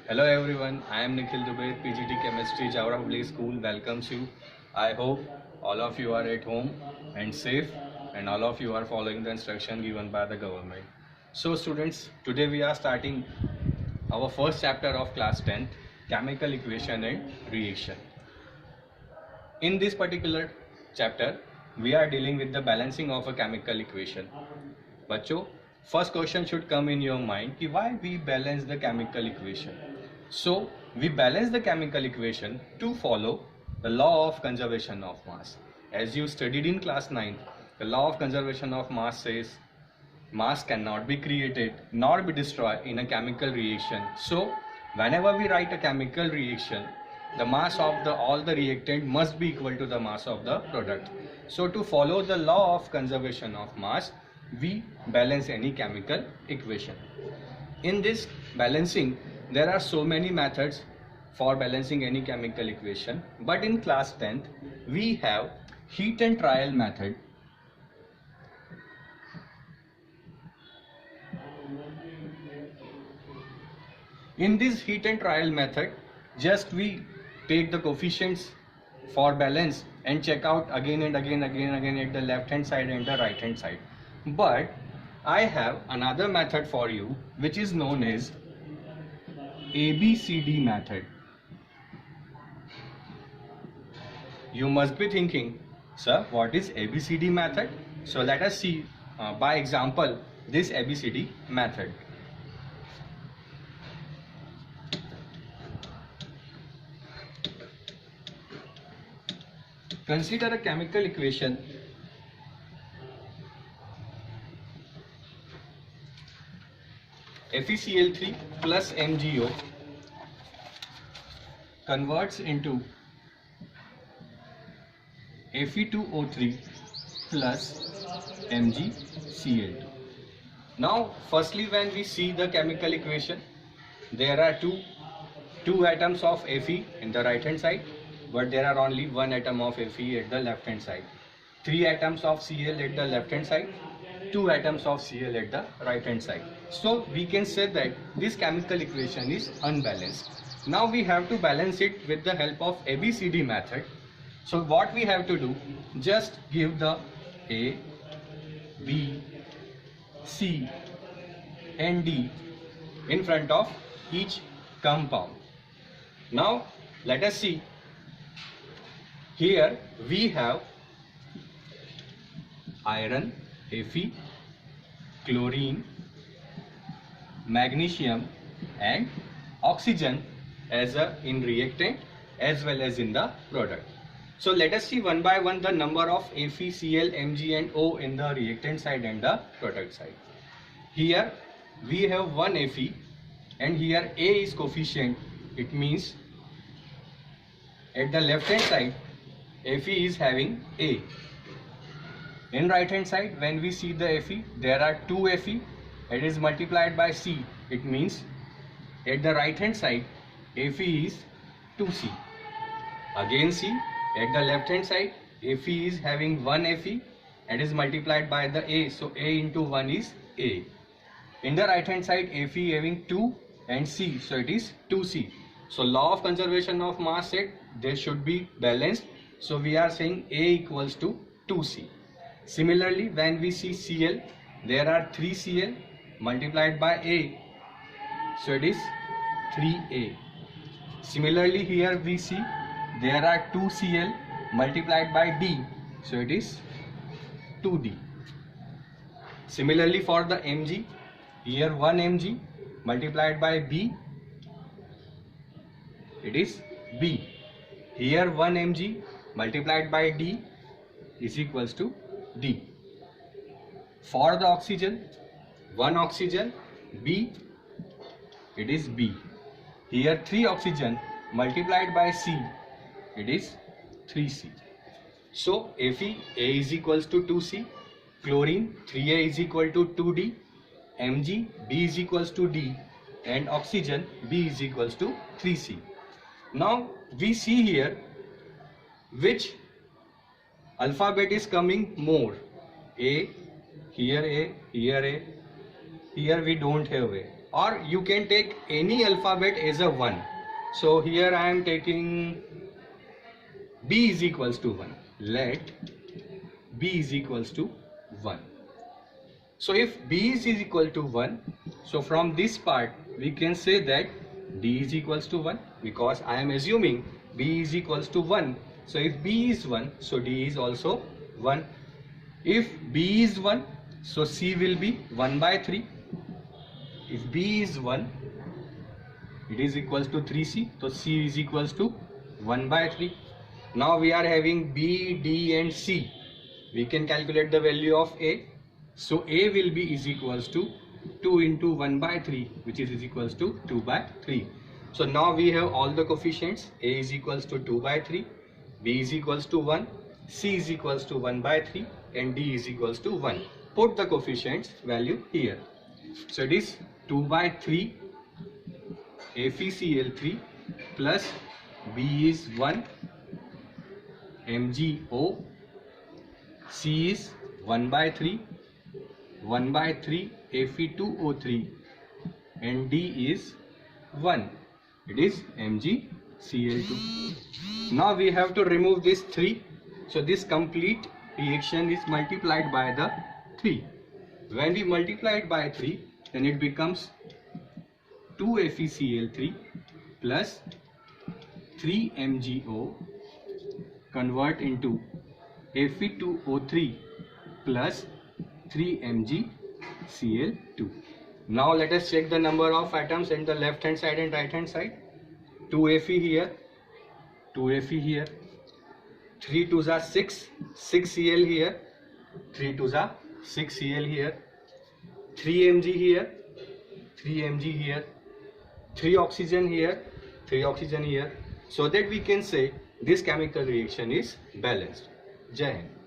Hello everyone, I am Nikhil Dubey, PGT Chemistry, Jawara Public School welcomes you. I hope all of you are at home and safe and all of you are following the instruction given by the government. So students, today we are starting our first chapter of class 10th, Chemical Equation and Reaction. In this particular chapter, we are dealing with the balancing of a chemical equation. बच्चों, first question should come in your mind कि why we balance the chemical equation. So we balance the chemical equation to follow the law of conservation of mass. As you studied in class 9, the law of conservation of mass says mass cannot be created nor be destroyed in a chemical reaction. So whenever we write a chemical reaction, the mass of all the reactant must be equal to the mass of the product. So to follow the law of conservation of mass, we balance any chemical equation. In this balancing, there are so many methods for balancing any chemical equation, but in class 10th we have heat and trial method. In this heat and trial method, just we take the coefficients for balance and check out again and again at the left hand side and the right hand side. But I have another method for you which is known as ABCD method. You must be thinking, sir, what is ABCD method? So let us see by example this ABCD method. Consider a chemical equation FeCl3 plus MgO converts into Fe2O3 plus MgCl2. Now firstly, when we see the chemical equation, there are two atoms of Fe in the right hand side, but there are only one atom of Fe at the left hand side. 3 atoms of Cl at the left hand side, 2 atoms of Cl at the right hand side. So we can say that this chemical equation is unbalanced. Now we have to balance it with the help of ABCD method. So what we have to do, just give the A, B, C and D in front of each compound. Now let us see. Here we have iron, Fe, chlorine, magnesium and oxygen as in reactant as well as in the product. So let us see one by one the number of Fe, Cl, Mg and O in the reactant side and the product side. Here we have one Fe and here A is coefficient. It means at the left hand side Fe is having A. In right hand side, when we see the Fe, there are 2 Fe. It is multiplied by C. It means at the right hand side Fe is 2C. Again C. At the left hand side Fe is having 1 Fe. It is multiplied by the A. So A into 1 is A. In the right hand side Fe having 2 and C. So it is 2C. So law of conservation of mass said they should be balanced. So we are saying A equals to 2C. Similarly, when we see Cl, there are 3 Cl multiplied by A. So it is 3A. Similarly, here we see there are 2 Cl multiplied by D. So it is 2D. Similarly, for the Mg, here 1 Mg multiplied by B. It is B. Here 1 Mg multiplied by D is equals to D. For the oxygen, 1 oxygen B, it is B. Here 3 oxygen multiplied by C, it is 3C. So Fe A is equals to 2C, chlorine 3A is equal to 2D, Mg B is equals to D and oxygen B is equals to 3C. Now we see here which alphabet is coming more. A, here A, here A, here we don't have A. or you can take any alphabet as a 1. So here I am taking B is equals to 1. Let B is equals to 1. So if B is equal to 1, so from this part we can say that D is equals to 1, because I am assuming B is equals to 1. So if B is 1, so D is also 1. If B is 1, so C will be 1 by 3. If B is 1, it is equals to 3C, so C is equals to 1 by 3. Now we are having B, D and C. We can calculate the value of A. So A will be is equals to 2 into 1 by 3, which is equals to 2 by 3. So now we have all the coefficients. A is equals to 2 by 3, B is equals to 1, C is equals to 1 by 3 and D is equals to 1. Put the coefficients value here. So it is 2 by 3 FeCl3 plus B is 1 MgO, C is 1 by 3 Fe2O3 and D is 1. It is MgCl2. Now we have to remove this 3. So this complete reaction is multiplied by the 3. When we multiply it by 3, then it becomes 2 FeCl3 plus 3 MgO convert into Fe2O3 plus 3 MgCl2. Now let us check the number of atoms in the left hand side and right hand side. 2 Fe here, 2 Fe here, 3 2s are 6, 6 Cl here, 3 2s are 6 Cl here, 3 Mg here, 3 Mg here, 3 oxygen here, 3 oxygen here, so that we can say this chemical reaction is balanced. Jai Hind.